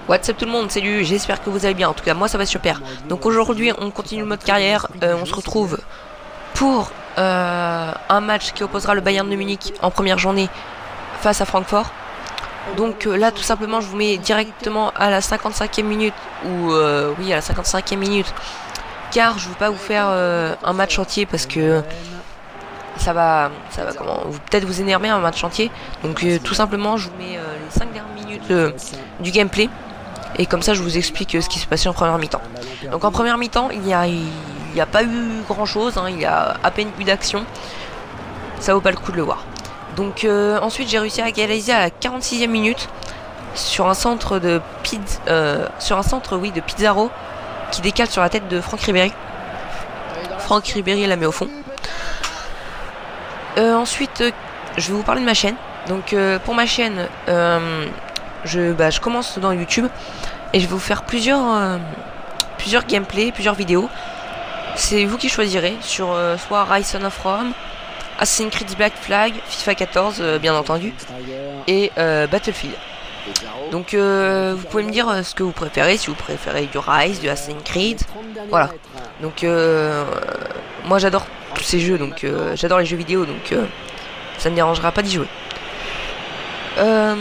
What's up tout le monde, salut, j'espère que vous allez bien, en tout cas moi ça va super. Donc aujourd'hui on continue le mode carrière, on se retrouve pour un match qui opposera le Bayern de Munich en première journée face à Francfort. Donc là tout simplement je vous mets directement à la 55e minute, ou oui à la 55e minute, car je ne veux pas vous faire un match entier parce que ça va peut-être vous énerver un match entier. Donc tout simplement je vous mets les 5 dernières minutes du gameplay. Et comme ça je vous explique ce qui s'est passé en première mi-temps. Donc en première mi-temps il n'y a pas eu grand chose, hein, il y a à peine eu d'action. Ça vaut pas le coup de le voir. Donc ensuite j'ai réussi à égaliser à la 46e minute sur un centre de Pizarro qui décale sur la tête de Franck Ribéry. Franck Ribéry la met au fond. Ensuite je vais vous parler de ma chaîne. Donc pour ma chaîne je commence dans YouTube et je vais vous faire plusieurs gameplays, plusieurs vidéos. C'est vous qui choisirez sur soit Rise of Rome, Assassin's Creed Black Flag, FIFA 14 bien entendu, et Battlefield. Donc vous pouvez me dire ce que vous préférez, si vous préférez du Rise, du Assassin's Creed, voilà. Donc moi j'adore tous ces jeux, donc j'adore les jeux vidéo, donc ça ne me dérangera pas d'y jouer. Là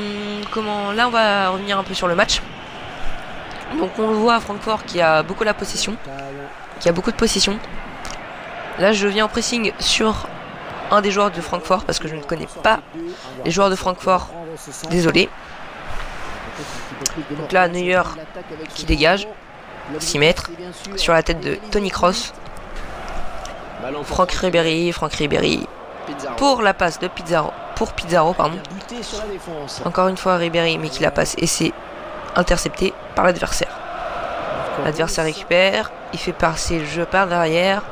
on va revenir un peu sur le match. Donc on le voit à Francfort qui a beaucoup la possession, qui a beaucoup de possession. Là je viens en pressing sur un des joueurs de Francfort parce que je ne connais pas les joueurs de Francfort, désolé. Donc là Neuer qui dégage 6 mètres sur la tête de Toni Kroos. Franck Ribéry pour la passe de Pizarro, pardon. Encore une fois Ribéry mais qui la passe et c'est intercepté par l'adversaire. L'adversaire récupère, il fait passer le jeu par derrière.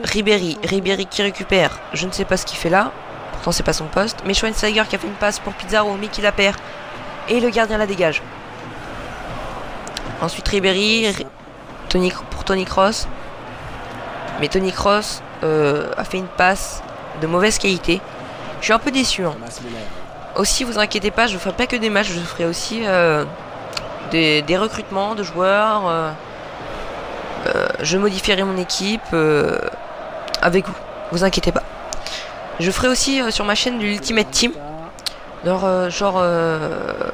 Ribéry qui récupère, je ne sais pas ce qu'il fait là, pourtant c'est pas son poste, mais Schweinsteiger qui a fait une passe pour Pizarro mais qui la perd et le gardien la dégage. Ensuite Ribéry pour Toni Kroos, mais Toni Kroos a fait une passe de mauvaise qualité. Je suis un peu déçu, hein. Aussi vous inquiétez pas, je ne ferai pas que des matchs, je ferai aussi des recrutements de joueurs. Je modifierai mon équipe avec vous inquiétez pas. Je ferai aussi sur ma chaîne de l'Ultimate Team, genre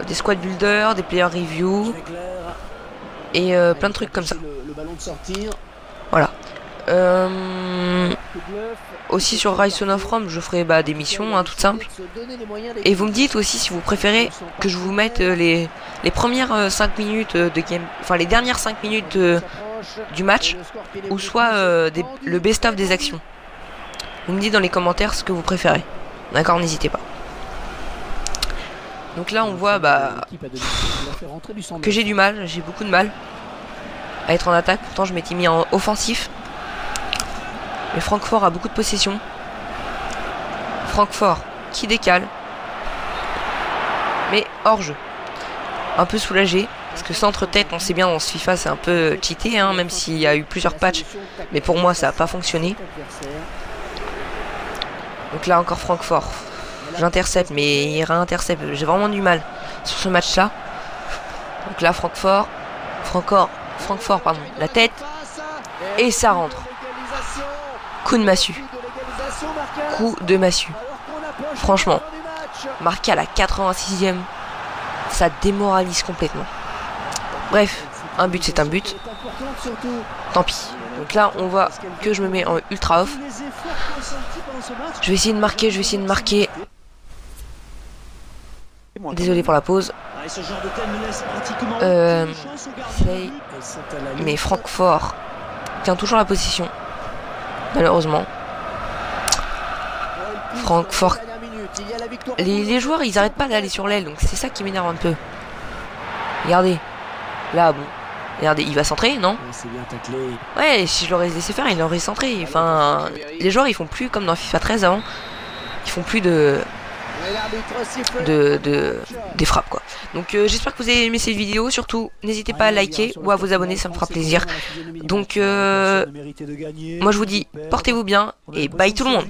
des squad builders, des player review et plein de trucs comme ça. Voilà. Aussi sur Rise of Rome je ferai des missions toutes simples. Et vous me dites aussi si vous préférez que je vous mette les premières 5 minutes de game, enfin les dernières 5 minutes du match, ou soit le best-of des actions. Vous me dites dans les commentaires ce que vous préférez. D'accord, n'hésitez pas. Donc là on voit que j'ai du mal, j'ai beaucoup de mal à être en attaque, pourtant je m'étais mis en offensif. Mais Francfort a beaucoup de possession. Francfort qui décale. Mais hors jeu. Un peu soulagé. Parce que centre-tête, on sait bien dans ce FIFA, c'est un peu cheaté, hein, même s'il y a eu plusieurs patchs. Mais pour moi, ça n'a pas fonctionné. Donc là, encore Francfort. J'intercepte, mais il réintercepte. J'ai vraiment du mal sur ce match-là. Donc là, Francfort, pardon. La tête. Et ça rentre. Coup de massue. Franchement, marqué à la 86e, ça démoralise complètement. Bref, un but c'est un but. Tant pis. Donc là, on voit que je me mets en ultra off. Je vais essayer de marquer. Désolé pour la pause. Mais Francfort tient toujours la position. Malheureusement. Francfort. Les joueurs ils arrêtent pas d'aller sur l'aile, donc c'est ça qui m'énerve un peu. Regardez. Là bon. Regardez, il va centrer, non? Ouais, si je l'aurais laissé faire, il aurait centré. Enfin, les joueurs ils font plus comme dans FIFA 13 avant. Ils font plus des frappes quoi. Donc j'espère que vous avez aimé cette vidéo. Surtout n'hésitez pas à liker ou à vous abonner, ça me fera plaisir. Donc moi je vous dis portez-vous bien et bye tout le monde.